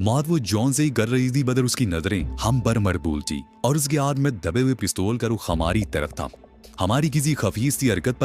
मौत वो जॉन से ही कर रही थी, मगर उसकी नजरें हम पर मरबूल थी और उसके हाथ में दबे हुए पिस्तौल का रुख हमारी तरफ था। हमारी किसी खफीस सी हरकत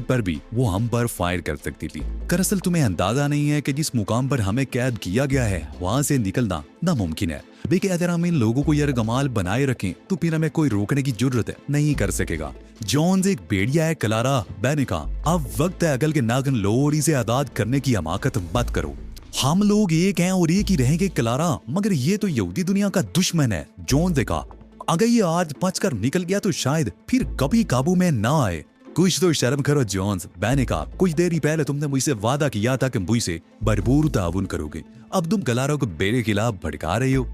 पर भी वो हम पर फायर कर सकती थी। दरअसल तुम्हें अंदाजा नहीं है कि जिस मुकाम पर हमें कैद किया गया है वहाँ से निकलना नामुमकिन है। बेके अगर हम इन लोगों को यरगमाल बनाए रखें तो फिर हमें कोई रोकने की जरूरत नहीं कर सकेगा। जॉन एक भेड़िया है क्लारा, मैंने कहा अब वक्त है अकल के नागन लो और इसे आजाद करने की हमाकत मत करो। हम लोग एक हैं और एक ही रहेंगे क्लारा, मगर ये तो यहूदी दुनिया का दुश्मन है। जॉन ने कहा अगर ये आज बचकर निकल गया तो शायद फिर कभी काबू में ना आए। कुछ तो शर्म करो जॉन्स, मैंने कहा कुछ देर ही पहले तुमने मुझसे वादा किया था कि मुझसे भरपूर ताउन करोगे, अब तुम क्लारा को मेरे खिलाफ भड़का रहे हो।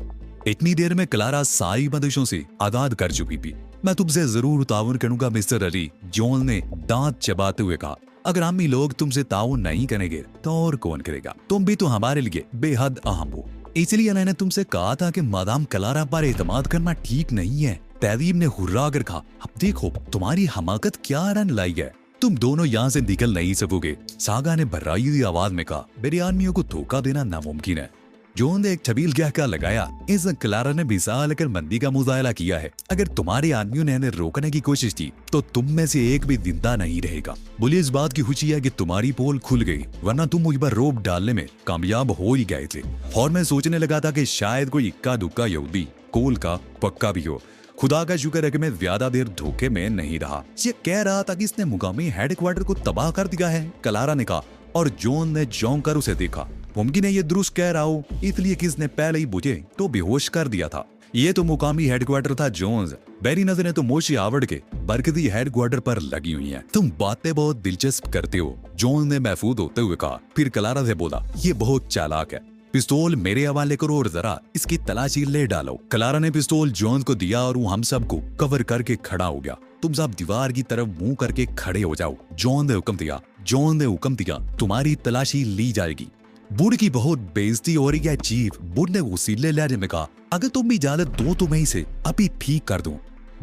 इतनी देर में क्लारा सारी बंदिशों से आजाद कर चुकी थी। मैं तुमसे जरूर ताउन करूंगा मिस्टर अली, जॉन ने दांत चबाते हुए कहा। अगर हम ही लोग तुमसे ताउन नहीं करेंगे तो और कौन करेगा? तुम भी तो हमारे लिए बेहद अहम हो, इसलिए मैंने तुमसे कहा था कि मादाम क्लारा पर एतमाद करना ठीक नहीं है। तहजीब ने हुर्रा कर कहा अब देखो तुम्हारी हमाकत क्या रन लाई है, तुम दोनों यहाँ से निकल नहीं सकोगे। सागा ने भर्राई हुई आवाज में कहा मेरे आदमियों को धोखा देना नामुमकिन है। जॉन ने एक छबील क्या लगाया, इस क्लारा ने विशाल कर मंदी का मुजाहरा किया है। अगर तुम्हारे आदमियों ने इन्हें रोकने की कोशिश की तो तुम में से एक भी जिंदा नहीं रहेगा। बोलिए इस बात की खुशी है कि तुम्हारी पोल खुल गई, वरना तुम मुझ पर रोब डालने में कामयाब हो ही गए थे। और मैं सोचने लगा था कि शायद कोई इक्का दुक्का यहूदी कोल का पक्का भी हो। खुदा का शुक्र है कि मैं ज्यादा देर धोखे में नहीं रहा। ये कह रहा था कि इसने मुकामी हेडक्वार्टर को तबाह कर दिया है, क्लारा ने कहा, और जॉन ने झोंक कर उसे देखा। मुमकिन है ये दुरुस्त कह रहा हो, इसलिए किसने पहले ही मुझे तो बेहोश कर दिया था। ये तो मुकामी हेडक्वार्टर था जोन्स, मेरी नजरें तो मोशी आवड़ के बरकती हेडक्वार्टर पर लगी हुई हैं। तुम बातें बहुत दिलचस्प करते हो, जॉन ने महफूज होते हुए कहा। फिर क्लारा से बोला ये बहुत चालाक है, पिस्तौल मेरे हवाले करो और जरा इसकी तलाशी ले डालो। क्लारा ने पिस्तौल जॉन को दिया और वो हम सबको कवर करके खड़ा हो गया। तुम सब दीवार की तरफ मुंह करके खड़े हो जाओ, जॉन ने हुक्म दिया तुम्हारी तलाशी ली जाएगी। बुढ़ की बहुत बेइज्जती हो रही है चीफ, बुढ़ ने उसीले लहजे में कहा। अगर तुम भी इजाजत दो तो मैं इसे अभी ठीक कर दूं।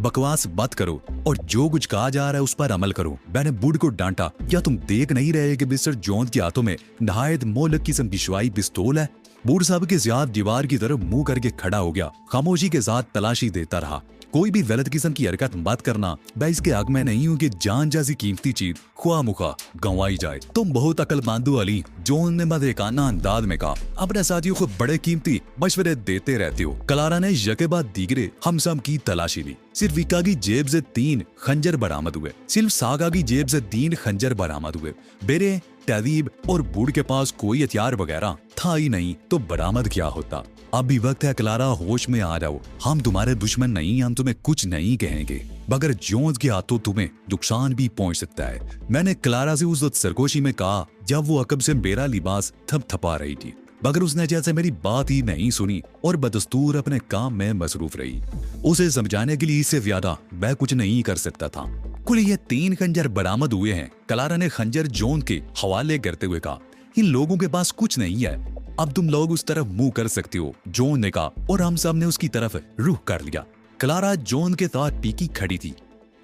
बकवास मत करो और जो कुछ कहा जा रहा है उस पर अमल करो, मैंने बुढ़ को डांटा। क्या तुम देख नहीं रहे कि मिस्टर जॉन के हाथों में नहायत मोहलक किस्म की शवाई पिस्तौल है? बूढ़ साहब के साथ दीवार की तरफ मुंह करके खड़ा हो गया, खामोशी के साथ तलाशी देता रहा। कोई भी गलत किस्म की हरकत मत करना, मैं इसके हक में नहीं हूँ कि जान जैसी कीमती चीज खुआ मुखा गंवाई जाए। तुम बहुत अक्लमंद हो अली, जॉन ने मज़ेकाना अंदाज में कहा। अपने साथियों को बड़े कीमती मशवरे देते रहते हो। क्लारा ने यके बाद दीगरे हम सब की तलाशी ली। सिर्फ विका की जेब से 3 खंजर बरामद हुए, सिर्फ सागा की जेब से 3 खंजर बरामद हुए। बेरे तहजीब और बूढ़ के पास कोई हथियार वगैरह था ही नहीं, तो बरामद क्या होता। अब भी वक्त है क्लारा, होश में आ जाओ। हम तुम्हारे दुश्मन नहीं, हम तुम्हें कुछ नहीं कहेंगे, मगर जोन्स के हाथों तुम्हें नुकसान भी पहुंच सकता है। मैंने क्लारा से उस वक्त सरगोशी में कहा जब वो अकब से मेरा लिबास थपथपा रही थी, मगर उसने जैसे मेरी बात ही नहीं सुनी और बदस्तूर अपने काम में मसरूफ रही। उसे समझाने के लिए इससे ज्यादा मैं कुछ नहीं कर सकता था। कुल ये 3 खंजर बरामद हुए हैं, क्लारा ने खंजर जॉन के हवाले करते हुए कहा। इन लोगों के पास कुछ नहीं है, अब तुम लोग उस तरफ मुंह कर सकते हो, जॉन ने कहा, और हम सब ने उसकी तरफ रुख कर लिया। क्लारा जॉन के साथ टीकी खड़ी थी।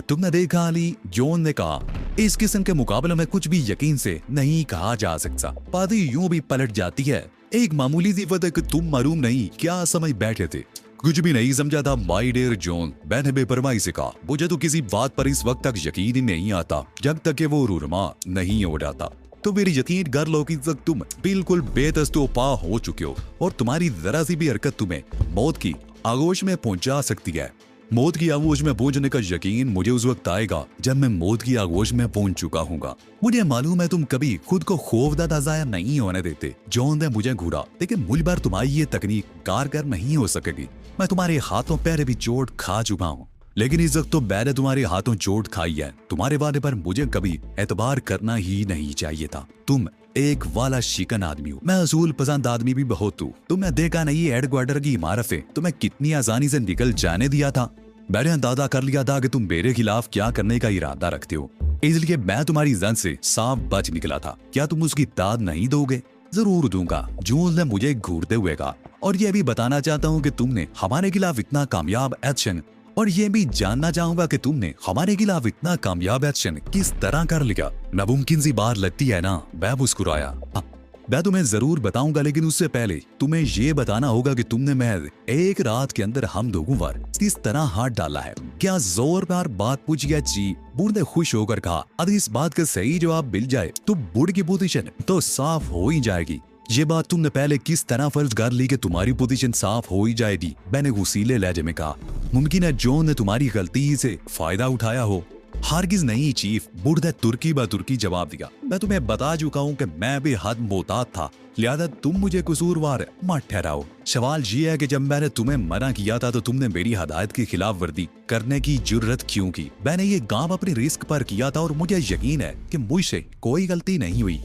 तुमने देखा अली, जॉन ने कहा, इस किस्म के मुकाबले में कुछ भी यकीन से नहीं कहा जा सकता। बातें यूं भी पलट जाती है। एक मामूली सी वजह कि तुम मालूम नहीं क्या समझ बैठे थे। कुछ भी नहीं समझा था माय डियर जॉन, मैंने बेपरवाही से कहा। मुझे तो किसी बात पर इस वक्त तक यकीन ही नहीं आता जब तक कि वो रूरमा नहीं हो जाता। तो मेरी यकीन कर लो कि तक तुम बिल्कुल बेदस्तोपा हो चुके हो और तुम्हारी जरा सी भी हरकत तुम्हें मौत की आगोश में पहुंचा सकती है। मौत की आगोश में पहुंचने का यकीन मुझे उस वक्त आएगा जब मैं मौत की आगोश में पहुंच चुका हूँगा। मुझे मालूम है तुम कभी खुद को खौफजदा ज़ाया नहीं होने देते। जॉन ने मुझे घूरा, लेकिन मुझ पर तुम्हारी ये तकनीक कारगर नहीं हो सकेगी। मैं तुम्हारे हाथों पैर भी चोट खा चुका हूँ, लेकिन इस वक्त तो मैंने तुम्हारे हाथों चोट खाई है। तुम्हारे वादे पर मुझे कभी एतबार करना ही नहीं चाहिए था। तुम एक वाला शिकन आदमी हो, मैं असूल पसंद आदमी भी बहुत हूँ। तुमने देखा नहीं हेडक्वार्टर की इमारत से तुम्हें कितनी आसानी से निकल जाने दिया था। मैंने अंदाजा कर लिया था कि तुम मेरे खिलाफ क्या करने का इरादा रखते हो, इसलिए मैं तुम्हारी जन से साफ बच निकला था। क्या तुम उसकी दाद नहीं दोगे? जरूर दूंगा, जून ने मुझे घूरते हुए कहा। और यह भी बताना चाहता हूँ कि तुमने हमारे खिलाफ इतना कामयाब एक्शन, और ये भी जानना चाहूंगा कि तुमने हमारे खिलाफ इतना कामयाब एक्शन किस तरह कर लिया। नामुमकिन सी बात लगती है ना? मैं मुस्कुराया। मैं तुम्हें जरूर बताऊंगा, लेकिन उससे पहले तुम्हें ये बताना होगा कि तुमने महज एक रात के अंदर हम लोगों पर किस तरह हाथ डाला है। क्या जोरदार बात पूछी गया? जी। बुढ़ ने खुश होकर कहा, अगर इस बात का सही जवाब मिल जाए तो बुढ़ की पोजीशन तो साफ हो ही जाएगी। ये बात तुमने पहले किस तरह फर्ज कर ली कि तुम्हारी पोजीशन साफ हो ही जाएगी? मैंने गुस्सीले लहजे में कहा। मुमकिन है जॉन ने तुम्हारी गलती से फायदा उठाया हो। हारगिज नहीं चीफ, बुढ़ ने तुर्की ब तुर्की जवाब दिया। मैं तुम्हें बता चुका हूँ कि मैं भी हद मोहतात था, लिहाजा तुम मुझे कसूरवार मत ठहराओ। सवाल ये है कि जब मैंने तुम्हें मना किया था तो तुमने मेरी हदायत की खिलाफ वर्जी करने की जुर्रत क्यों की? मैंने ये काम अपने रिस्क पर किया था और मुझे यकीन है कि मुझसे कोई गलती नहीं हुई।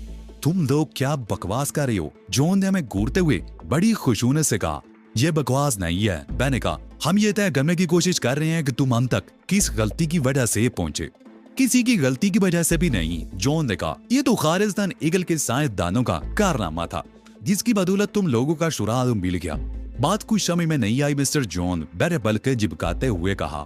तुम लोग क्या बकवास कर रहे हो? जॉन ने हमें घूरते हुए बड़ी खुशूनत से कहा। यह बकवास नहीं है, मैंने कहा। हम ये तय करने की कोशिश कर रहे हैं कि तुम हम तक किस गलती की वजह से पहुंचे। किसी की गलती की वजह से भी नहीं, जॉन ने कहा। ये तो खालिस्तान ईगल के साइंसदानों का कारनामा था, जिसकी बदौलत तुम लोगों का शुराग मिल गया। बात कुछ समझ में नहीं आई मिस्टर जॉन, मैंने बल्कि झिपकाते हुए कहा।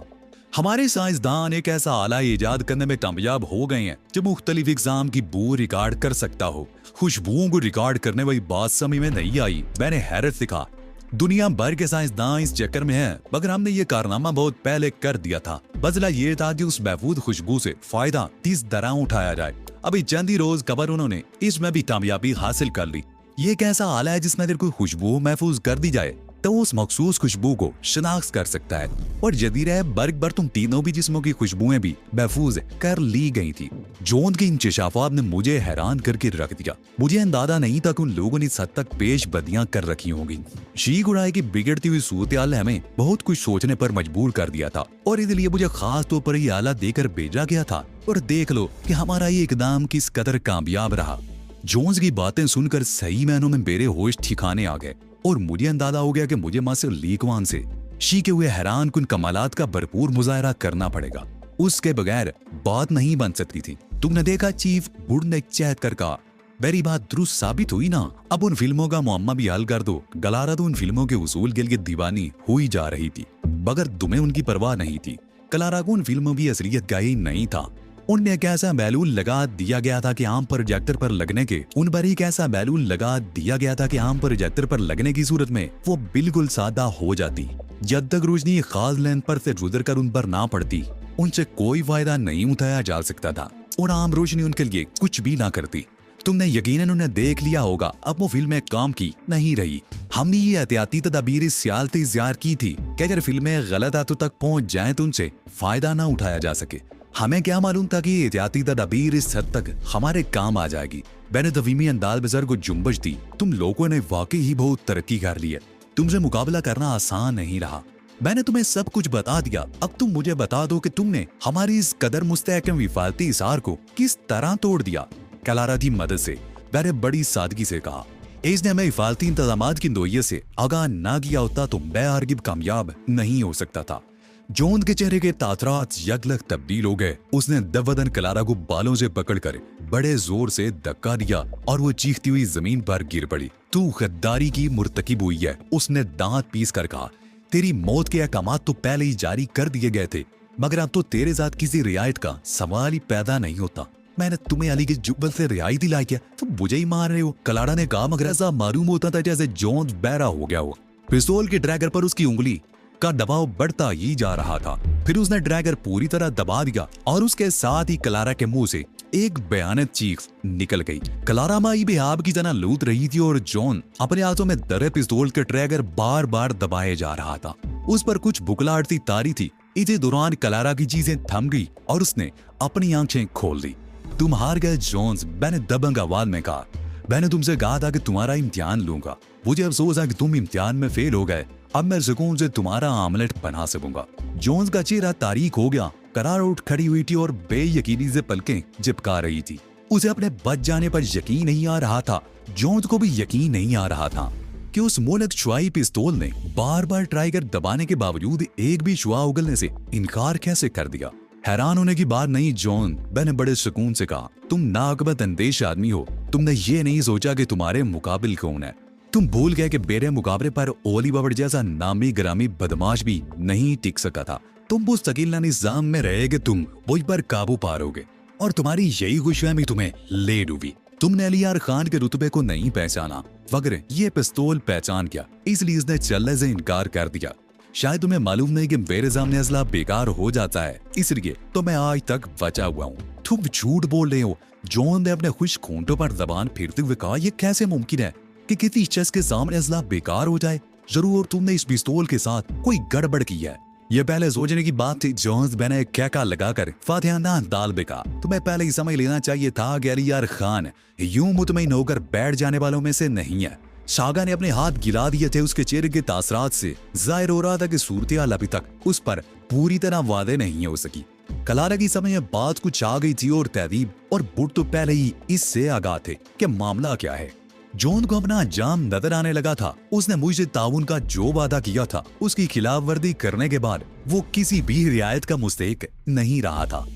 हमारे साइंसदान एक ऐसा आला इजाद करने में कामयाब हो गए हैं जो मुख्तलिफ एग्जाम की बू रिकॉर्ड कर सकता हो। खुशबुओं को रिकॉर्ड करने वाली बात समझ में नहीं आई। मैंने हैरत से कहा, दुनिया भर के साइंसदान इस चक्कर में हैं, मगर हमने ये कारनामा बहुत पहले कर दिया था। बदला ये था कि उस महफूज खुशबू से फायदा किस तरह उठाया जाए। अभी चंद ही रोज कबर उन्होंने इसमें भी कामयाबी हासिल कर ली। ये एक ऐसा आला है जिसमें अगर कोई खुशबू महफूज कर दी जाए तो उस मखसूस खुशबू को शनाख्त कर सकता है। और जदीर है बर्ग बर तुम तीनों भी जिस्मों की खुशबुएं भी महफूज कर ली गई थी। जॉन के इंकशाफात ने मुझे हैरान करके रख दिया। मुझे अंदाजा नहीं था कि उन लोगों ने इस हद तक पेश बदियां कर रखी होंगी। शीख उड़ाई की बिगड़ती हुई सूरत-ए-हाल ने हमें बहुत कुछ सोचने पर मजबूर कर दिया था और इसलिए मुझे खास तौर पर ये आला देकर भेजा गया था। और देख लो कि हमारा ये इकदाम किस कदर कामयाब रहा। जोन्स की बातें सुनकर सही मायनों में मेरे होश ठिकाने आ गए और मुझे अंदाजा हो गया कि मुझे मास्टर लीकवान से शी के हुए हैरान कुन कमालात का भरपूर मुजाहरा करना पड़ेगा। उसके बगैर बात नहीं बन सकती थी। तुमने देखा चीफ, बुढ़ ने चहक कर कहा। मेरी बात दुरुस्त साबित हुई ना? अब उन फिल्मों का मुअम्मा भी हल कर दो। गलारा तो उन फिल्मों के उसूल के लिए दीवानी हुई जा रही थी, मगर तुम्हें उनकी परवाह नहीं थी। क्लारा को उन फिल्मों की असलियत का ही नहीं था। उनमें एक ऐसा बैलून लगा दिया गया था कि आम प्रोजेक्टर पर लगने के उन पर एक ऐसा बैलून लगा दिया गया था कि आम प्रोजेक्टर पर लगने की सूरत में वो बिल्कुल सादा हो जाती। जब तक रोशनी खास लेंथ पर से गुजर कर उन पर ना पड़ती, उनसे कोई फायदा नहीं उठाया जा सकता था और आम रोशनी उनके लिए कुछ भी ना करती। तुमने यकीनन उन्हें देख लिया होगा, अब वो फिल्में काम की नहीं रही। हमने ये एहतियाती तदाबीर सियालती इख्तियार की थी कि अगर फिल्में गलत हाथों तक पहुंच जाएं तो उनसे फायदा ना उठाया जा सके। हमें क्या मालूम था कि ये एहतियाती तदाबीर इस हद तक हमारे काम आ जाएगी। मैंने तवीमी अंदाज में सर को जुम्बश दी। तुम लोगों ने वाकई ही बहुत तरक्की कर ली है। तुमसे मुकाबला करना आसान नहीं रहा। मैंने तुम्हें सब कुछ बता दिया, अब तुम मुझे बता दो कि तुमने हमारी इस कदर मुस्तहकम हिफाजती इसार को किस तरह तोड़ दिया। क्लारा की मदद से, मैंने बड़ी सादगी से कहा। इसने हमें हिफाजती इंतजामात की नोयत से आगाह ना किया होता तो मैं हरगिज़ कामयाब नहीं हो सकता था। जॉन के चेहरे के तातरात यकलक तब्दील हो गए। उसने दबदन क्लारा को बालों से पकड़कर बड़े जोर से धक्का दिया और वो चीखती हुई जमीन पर गिर पड़ी। तू गद्दारी की मुर्तकिब हुई है, उसने दांत पीस कर कहा। तेरी मौत के अहकामात तो पहले ही जारी कर दिए गए थे, मगर अब तो तेरे साथ किसी रियायत का सवाल ही पैदा नहीं होता। मैंने तुम्हें अली के जुब्बल से रियायत दिलाई क्या? तुम मुझे ही मार रहे हो। क्लारा ने कहा, मगर ऐसा मालूम होता था जैसे जॉन बहरा हो गया हो। पिस्तौल के ड्रैगर पर उसकी उंगली का दबाव बढ़ता ही जा रहा था। फिर उसने ड्रैगर पूरी तरह दबा दिया और उसके साथ ही क्लारा के मुंह से एक भयानक चीख निकल गई। क्लारा माई बेहाब की तरह लूट रही थी और जॉन अपने हाथों में दरे पिस्तौल के ट्रैगर बार बार दबाए जा रहा था। उस पर कुछ बुखलाहट सी तारी थी। इसी दौरान क्लारा की चीजें थम गई और उसने अपनी आंखें खोल दी। तुम हार गए जॉन्स, मैंने दबंग आवाज में कहा। मैंने तुमसे कहा था कि तुम्हारा इम्तिहान लूंगा। मुझे अफसोस है कि तुम इम्तिहान में फेल हो गए। अब मैं सुकून से तुम्हारा आमलेट बना सकूंगा। जॉन्स का चेहरा तारीक हो गया। करार उठ खड़ी हुई थी और बेयकीनी से पलकें चिपका रही थी। उसे अपने बच जाने पर यकीन नहीं आ रहा था। जॉन्स को भी यकीन नहीं आ रहा था कि उस मोलक शुआई पिस्तौल ने बार बार ट्राइगर दबाने के बावजूद एक भी शुआ उगलने से इनकार कैसे कर दिया। हैरान होने की बात नहीं जॉन, मैंने बड़े सुकून से कहा। तुम नाकबत अंदेश आदमी हो। तुमने ये नहीं सोचा कि तुम्हारे मुकाबिल कौन है। तुम भूल गए कि मेरे मुकाबले पर ओली बाबर जैसा नामी ग्रामी बदमाश भी नहीं टिक सका था। तुम मुस्तकिल निजाम में रहे कि तुम मुझ पर काबू पारोगे और तुम्हारी यही खुशफहमी तुम्हें ले डूबी। तुमने अलियार खान के रुतबे को नहीं पहचाना, मगर ये पिस्तौल पहचान गया, इसलिए इसने चलने से इनकार कर दिया। शायद तुम्हें मालूम नहीं कि मेरे सामने असला बेकार हो जाता है, इसलिए तो मैं आज तक बचा हुआ हूँ। तुम झूठ बोल रहे हो। जॉन ने अपने खुश खूंटों पर जबान फेरते हुए कहा, यह कैसे मुमकिन है कि किसी शख्स के सामने असला बेकार हो जाए? जरूर तुमने इस पिस्तौल के साथ कोई गड़बड़ की है। ये पहले सोचने की बात थी। जॉन्स मैंने क्या लगाकर फातिहाना अंदाज में कहा, तुम्हें पहले ही समझ लेना चाहिए था कि अलियार खान यूं मुतमईन होकर बैठ जाने वालों में से नहीं है। सागा ने अपने हाथ गिला दिए थे। उसके चेहरे के तासरात से जाहिर हो रहा था कि सूरत-ए-हाल अभी तक उस पर पूरी तरह वादे नहीं हो सकी। क्लारा की समझ में बात कुछ आ गई थी और तहदीब और बुट तो पहले ही इससे आगाह थे कि मामला क्या है। जॉन को अपना अंजाम नजर आने लगा था। उसने मुझसे ताउन का जो वादा किया था, उसकी खिलाफ वर्दी करने के बाद वो किसी भी रियायत का मुस्तहिक नहीं रहा था।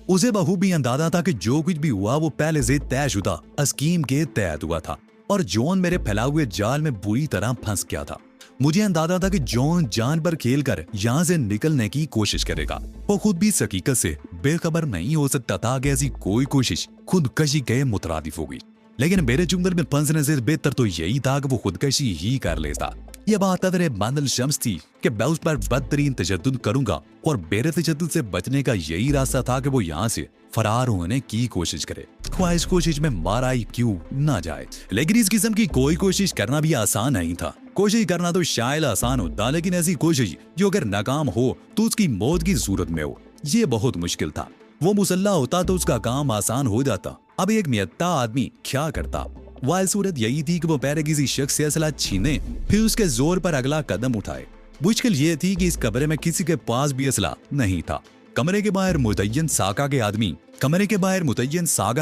उसे बखूबी अंदाजा था कि जो कुछ भी हुआ वो पहले से तयशुदा स्कीम के तहत हुआ था और जॉन मेरे फैलाए हुए जाल में बुरी तरह फंस गया था। मुझे अंदाजा था कि जॉन जान पर खेलकर यहाँ से निकलने की कोशिश करेगा। वो खुद भी इस हकीकत से बेखबर नहीं हो सकता था कि ऐसी कोई कोशिश खुदकशी के मुतरादिफ होगी। लेकिन मेरे चुंगल में फंसने से बेहतर तो यही था कि वो खुदकशी ही कर लेता। यह बात अदर बादल शम्स थी कि मैं उस पर बदतरीन तशद्दुद करूंगा और मेरे तशद्दुद से बचने का यही रास्ता था कि वो यहाँ से फरार होने की कोशिश करे, ख्वाहिश कोशिश में मारा ही क्यों ना जाए। लेकिन इस किस्म की कोई कोशिश करना भी आसान नहीं था। कोशिश करना तो शायद आसान होता, लेकिन ऐसी कोशिश जो अगर नाकाम हो तो उसकी मौत की सूरत में हो, ये बहुत मुश्किल था। वो मुसल्ला होता तो उसका काम आसान हो जाता। अब एक नियत्ता आदमी क्या करता? वाह सूरत यही थी कि वो पहले किसी शख्स से असला छीने, फिर उसके जोर पर अगला कदम उठाए। मुश्किल ये थी कि इस कमरे में किसी के पास भी असला नहीं था। कमरे के बाहर मुतय्यन सागा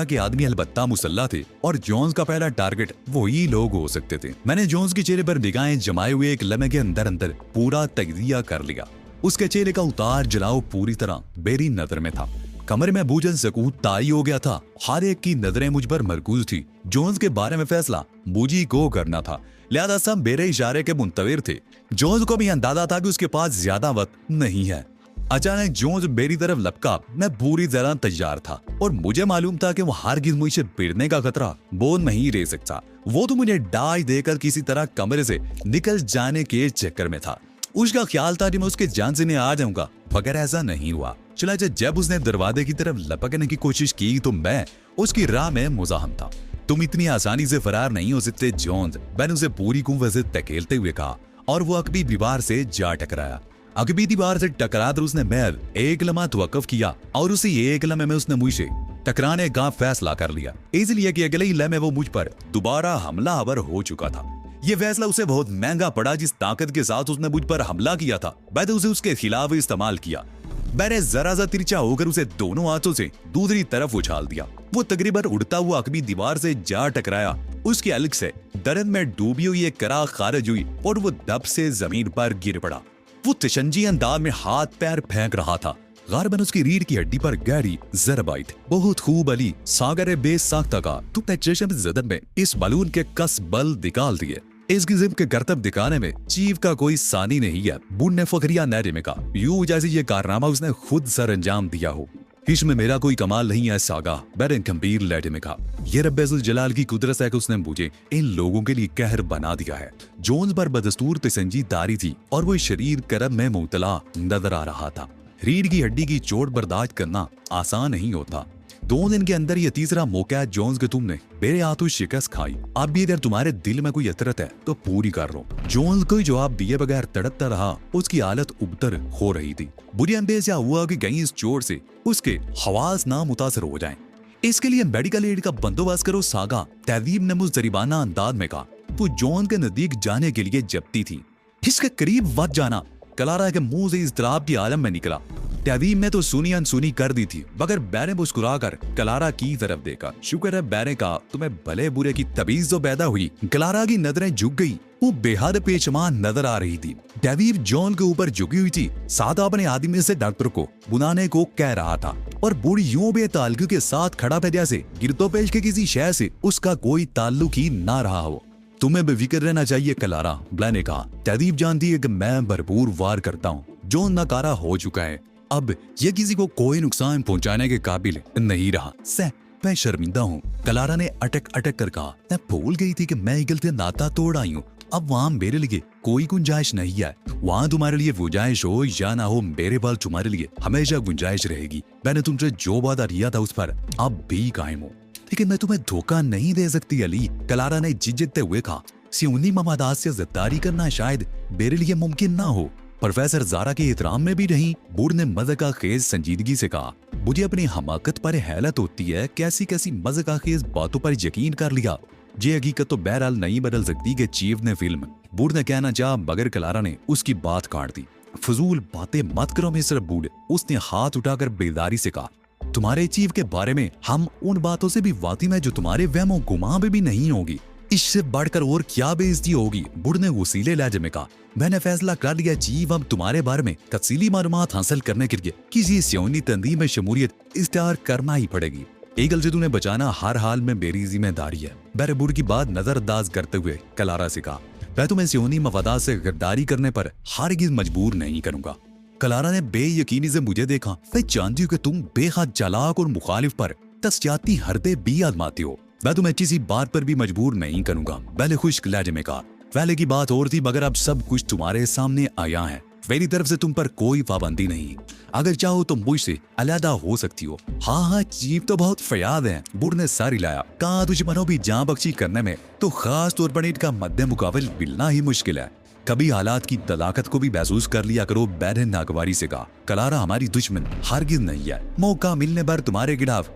के आदमी अलबत्ता मुसल्ला थे और जोन्स का पहला टारगेट वही लोग हो सकते थे। मैंने जोन्स के चेहरे पर निगाहें जमाए हुए एक लम्हे के अंदर अंदर पूरा तज्जिया कर लिया। उसके चेहरे का उतार जलाओ पूरी तरह मेरी नजर में था। कमरे में बूझन सकूत ताई हो गया था। हर एक की नजरें मुझ पर मरकूज थी। जोन्स के बारे में फैसला मुझी को करना था, लिहाजा सब मेरे इशारे के मुंतविर थे। जोन्स को भी अंदाजा था कि उसके पास ज्यादा वक्त नहीं है। अचानक जोन्स मेरी तरफ लपका। मैं पूरी तरह तैयार था और मुझे मालूम था कि वो हरगिज़ मुझसे भिड़ने का खतरा वो नहीं रह सकता। वो तो मुझे डाई देकर किसी तरह कमरे से निकल जाने के चक्कर में था। उसका ख्याल था कि मैं उसके जान से आ जाऊंगा, मगर ऐसा नहीं हुआ। चुनांचे जब उसने दरवाजे की तरफ लपकने की कोशिश की तो मैं उसकी राह में मुजाहम था। तुम इतनी आसानी से फरार नहीं हो सकते जॉन्स, मैंने उसे पूरी कुव्वत से धकेलते हुए कहा और वो अकबी दीवार से जा टकराया। अकबी दीवार से टकराकर उसने महज एक लम्हा तवक्कुफ किया और उसी एक लम्हे में उसने मुझसे टकराने का फैसला कर लिया, इसलिए कि अगले ही लम्हे वो मुझ पर दोबारा हमलावर हो चुका था। ये फैसला उसे बहुत महंगा पड़ा। जिस ताकत के साथ उसने मुझ पर हमला किया था, मैंने उसे उसके खिलाफ इस्तेमाल किया। मैंने जरा सा तिरछा होकर उसे दोनों हाथों से दूसरी तरफ उछाल दिया। वो तकरीबन उड़ता हुआ अकबी दीवार से जा टकराया। उसकी अलग से दर्द में डूबी हुई एक करा खारिज हुई और वो दब से जमीन पर गिर पड़ा। वो तशंजी अंदाज में हाथ पैर फेंक रहा था। गारबन उसकी रीढ़ की हड्डी पर गहरी जरब आई थी। बहुत खूब अली सागर बेस साख्ता का तुमने चश्म जदन में इस बलून के कस बल निकाल दिए। इस किस्म के करतब दिखाने में चीफ का कोई सानी नहीं है। बुन ने फखरिया नहरे में कहा, यूं जैसे ये कारनामा उसने खुद सर अंजाम दिया हो। इसमें मेरा कोई कमाल नहीं है सागा, मैंने गंभीर लहजे में कहा। ये रब्बुल जलाल की कुदरत है कि उसने मुझे इन लोगों के लिए कहर बना दिया है। जोन्स पर बदस्तूर तसंजीदारी थी और वो शरीर करब में मुबतला नजर आ रहा था। रीढ़ की हड्डी की चोट बर्दाश्त करना आसान नहीं होता। 2 दिन के अंदर ये तीसरा मौका है जोन्स के तुमने मेरे हाथों शिकस्त खाई। अब भी अगर तुम्हारे दिल में कोई अतरत है तो पूरी कर लो। जोन्स कोई जवाब दिए बगैर तड़पता रहा। उसकी हालत उबतर हो रही थी। बुरी अंदेशा हुआ कि कहीं इस चोट से उसके हवास ना मुतासर हो जाएं। इसके लिए मेडिकल एड का बंदोबस्त करो सागा, तहदीब ने मुजरिबाना अंदाज में कहा। वो जॉन के नजदीक जाने के लिए जपती थी। इसके करीब मत जाना, क्लारा के मुंह से इज़्तिराब की आलम में निकला। तहदीब ने तो सुनी अनसुनी कर दी थी, मगर बैरे मुस्कुराकर क्लारा की तरफ देखा। शुक्र है बैरे का तुम्हें भले बुरे की तमीज तो पैदा हुई। क्लारा की नजरें झुक गई। वो बेहद पेशमान नजर आ रही थी। तहदीब जॉन के ऊपर झुकी हुई थी। सादा अपने आदमी से डॉक्टर को बुलाने को कह रहा था और बूढ़ी यूं बेताल्लुकी के साथ खड़ा था जैसे गिरदोपेश के किसी शय से उसका कोई ताल्लुक ही ना रहा हो। तुम्हें बेफिक्र रहना चाहिए क्लारा, ब्लैन ने कहा। तहदीब जानती है कि मैं भरपूर वार करता हूँ। जॉन नकारा हो चुका है। अब ये किसी को कोई नुकसान पहुंचाने के काबिल नहीं रहा। सह मैं शर्मिंदा हूँ। कलारा ने अटक अटक कर कहा, मैं भूल गई थी कि मैं ईगल से नाता तोड़ आई हूँ। अब वहाँ मेरे लिए कोई गुंजाइश नहीं है। वहाँ तुम्हारे लिए गुंजाइश हो या ना हो, मेरे पास तुम्हारे लिए हमेशा गुंजाइश रहेगी। मैंने तुमसे जो वादा किया था उस पर अब भी कायम हूँ, लेकिन मैं तुम्हें धोखा नहीं दे सकती अली। कलारा ने झिझकते हुए कहा, सियोनी ममादात से ज़िद्दारी करना शायद मेरे लिए मुमकिन ना हो। प्रोफेसर जारा के एहतराम में भी नहीं, बूढ़ ने मज़ाक़ खेज संजीदगी से कहा, मुझे अपनी हमाकत पर हैरत होती है, कैसी कैसी मज़ाक़ खेज बातों पर यकीन कर लिया। ये हकीकत तो बहरहाल नहीं बदल सकती कि चीफ ने फिल्म। बूढ़ ने कहना चाहा, मगर कलारा ने उसकी बात काट दी। फजूल बातें मत करो मिस्टर बूढ़, उसने हाथ उठाकर बेदारी से कहा, तुम्हारे चीफ के बारे में हम उन बातों से भी वाकिफ हैं जो तुम्हारे वहमो गुमा में भी नहीं होगी। इससे बढ़कर और क्या बेइज्जती होगी। बूढ़ ने वसीले लहजे में कहा, मैंने फैसला कर लिया चीफ, अब तुम्हारे बारे में तफसीली मालूमात हासिल करने के लिए किसी सियोनी तंजीम में शमूलियत इख्तियार करना ही पड़ेगी। ईगल से तुम्हें बचाना हर हाल में मेरी जिम्मेदारी है। मैंने बूढ़ की बात नजरअंदाज करते हुए कलारा से कहा, मैं तुम्हें सियोनी मफादात से गद्दारी करने पर हरगिज़ मजबूर नहीं करूंगा। कलारा ने बेयकीनी से मुझे देखा। मैं जानती हूँ कि तुम बेहद चालाक और मुखालिफ पर तस्याती हरदे भी आजमाती हो। मैं तुम्हें किसी बात पर भी मजबूर नहीं करूंगा। मैंने खुश्क लहजे में कहा, पहले की बात और थी, मगर अब सब कुछ तुम्हारे सामने आया है। मेरी तरफ से तुम पर कोई पाबंदी नहीं। अगर चाहो तो मुझसे अलहदा हो सकती हो। हाँ, चीफ तो बहुत फयाद है। बूढ़ ने सर हिलाया, कहा, दुश्मनों भी जान बख्शी करने में तो खास तौर पर इनका मद्दे मुकाबिल मिलना ही मुश्किल है। कभी हालात की तलाकत को भी महसूस कर लिया करो। बैर नागवारी से कहा, कलारा हमारी दुश्मन हरगिज़ नहीं है। मौका मिलने पर तुम्हारे खिलाफ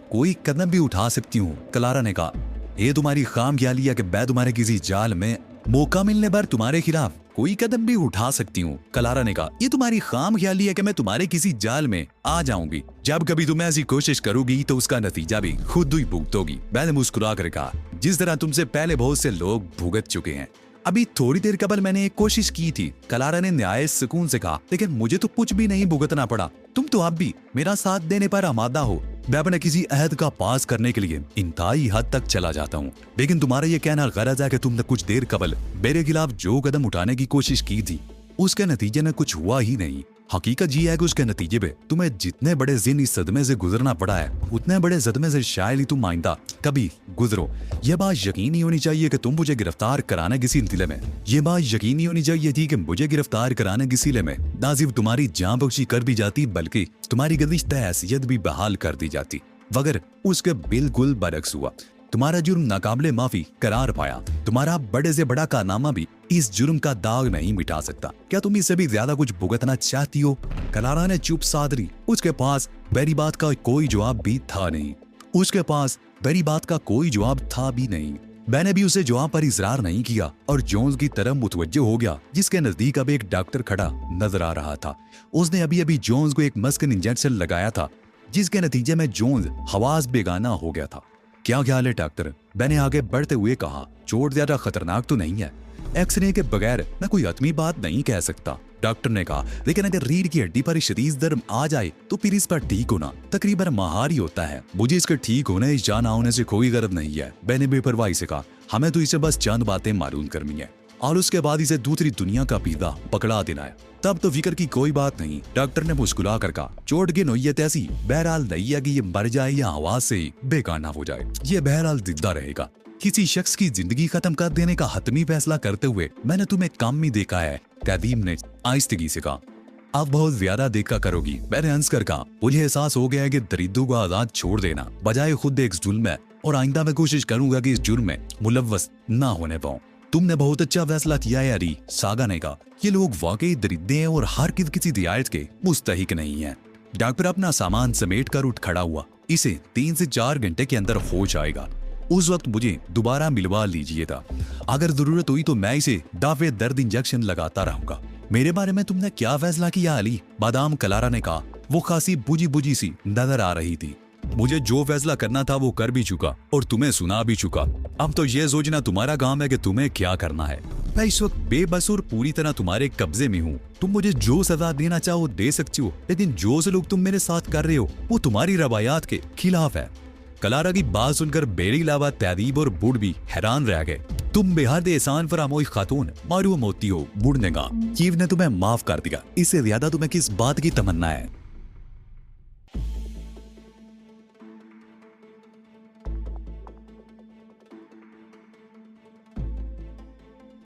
कोई कदम भी उठा सकती हूँ। कलारा ने कहा, ये तुम्हारी खाम ख्याली है कि मैं तुम्हारे किसी जाल में मौका मिलने पर तुम्हारे खिलाफ कोई कदम भी उठा सकती हूँ। कलारा ने कहा, ये तुम्हारी खाम ख्याली है कि मैं तुम्हारे किसी जाल में आ जाऊंगी। जब कभी तुम ऐसी कोशिश करोगी तो उसका नतीजा भी खुद ही भुगतोगी। मैंने मुस्कुरा कर कहा, जिस तरह तुमसे पहले बहुत से लोग भुगत चुके हैं। अभी थोड़ी देर कबल मैंने एक कोशिश की थी। कलारा ने न्याय सुकून से कहा, लेकिन मुझे तो कुछ भी नहीं भुगतना पड़ा। तुम तो अब भी मेरा साथ देने पर आमादा हो। मैं अपने किसी अहद का पास करने के लिए इंतहाई हद तक चला जाता हूँ, लेकिन तुम्हारा ये कहना गलत है कि तुमने कुछ देर कबल मेरे खिलाफ जो कदम उठाने की कोशिश की थी उसके नतीजे में कुछ हुआ ही नहीं। हकीकत ये है कि उसके नतीजे में तुम्हें जितने बड़े ज़िन्नी सदमे से गुजरना पड़ा है, उतने बड़े सदमे से शायद ही तुम आइंदा कभी गुजरो। ये बात यकीनी होनी चाहिए कि तुम मुझे गिरफ्तार कराने के सिलसिले में ना सिर्फ तुम्हारी जान बख्शी कर दी जाती, बल्कि तुम्हारी गदिश्त हैसियत भी बहाल कर दी जाती। मगर उसके बिल्कुल बरक्स हुआ। तुम्हारा जुर्म नाकाबिले माफी करार पाया। तुम्हारा बड़े से बड़ा कारनामा भी इस जुर्म का दाग नहीं मिटा सकता। क्या तुम इससे भी ज्यादा कुछ भुगतना चाहती हो? कलारा ने चुप साध ली। उसके पास मेरी बात का कोई जवाब भी नहीं। मैंने भी उसे जवाब पर इसरार नहीं किया और जोन्स की तरफ मुतवज्जो हो गया, जिसके नजदीक अब एक डॉक्टर खड़ा नजर आ रहा था। उसने अभी अभी जोन्स को एक मस्किन इंजेक्शन लगाया था, जिसके नतीजे में जोन्स हवास बेगाना हो गया था। क्या ख्याल है डॉक्टर? मैंने आगे बढ़ते हुए कहा, चोट ज्यादा खतरनाक तो नहीं है। एक्सरे के बगैर मैं कोई हतमी बात नहीं कह सकता। डॉक्टर ने कहा, लेकिन अगर रीढ़ की हड्डी पर शदीद दर्द आ जाए तो फिर इस पर ठीक होना तकरीबन महारी होता है। मुझे इसके ठीक होने या ना होने से कोई गर्व नहीं है। मैंने बेपरवाही से कहा, हमें तो इसे बस चंद बातें मालूम करनी है और उसके बाद इसे दूसरी दुनिया का पिज़्ज़ा पकड़ा देना है। तब तो फिक्र की कोई बात नहीं। डॉक्टर ने मुस्कुरा कर कहा, चोट की नोयत ऐसी बहरहाल नहीं है कि ये मर जाए या आवाज से ही बेगाना हो जाए। ये बहरहाल जिंदा रहेगा। किसी शख्स की जिंदगी खत्म कर देने का हतमी फैसला करते हुए मैंने तुम्हें कम ही देखा है। तदीम ने आहिस्तगी से कहा, आप बहुत ज्यादा देखा करोगी। मैंने हंस कर कहा, मुझे एहसास हो गया है कि दरिद्रों को आजाद छोड़ देना बजाय खुद एक जुल्म है, और आइंदा मैं कोशिश करूंगा कि इस जुर्म में मुलव्वस ना होने पाऊं। तुमने बहुत अच्छा फैसला किया है अरी, सागा ने कहा। ये लोग वाकई दरिद्र हैं और हर किसी रियायत के मुस्तहिक नहीं है। डॉक्टर अपना सामान समेट कर उठ खड़ा हुआ। इसे 3 से 4 घंटे के अंदर हो जाएगा। उस वक्त मुझे दोबारा मिलवा लीजिएगा। अगर जरूरत हुई तो मैं इसे दावे दर्द इंजेक्शन लगाता रहूंगा। मेरे बारे में तुमने क्या फैसला किया अली? बादाम कलारा ने कहा। वो खासी बुझी बुझी सी नजर आ रही थी। मुझे जो फैसला करना था वो कर भी चुका और तुम्हें सुना भी चुका। अब तो ये सोचना तुम्हारा काम है कि तुम्हें क्या करना है। मैं इस वक्त बेबस और पूरी तरह तुम्हारे कब्जे में हूँ। तुम मुझे जो सजा देना चाहो दे सकती हो, लेकिन जो सलूक तुम मेरे साथ कर रहे हो वो तुम्हारी रवायात के खिलाफ है। कलारा की बात सुनकर मेरे अलावा तहदीब और बूढ़ भी हैरान रह गए। तुम बेहद एहसान फरामोश खातून मारूम होती हो। बूढ़ ने कहा, चीफ ने तुम्हें माफ कर दिया, इससे ज्यादा तुम्हें किस बात की तमन्ना है?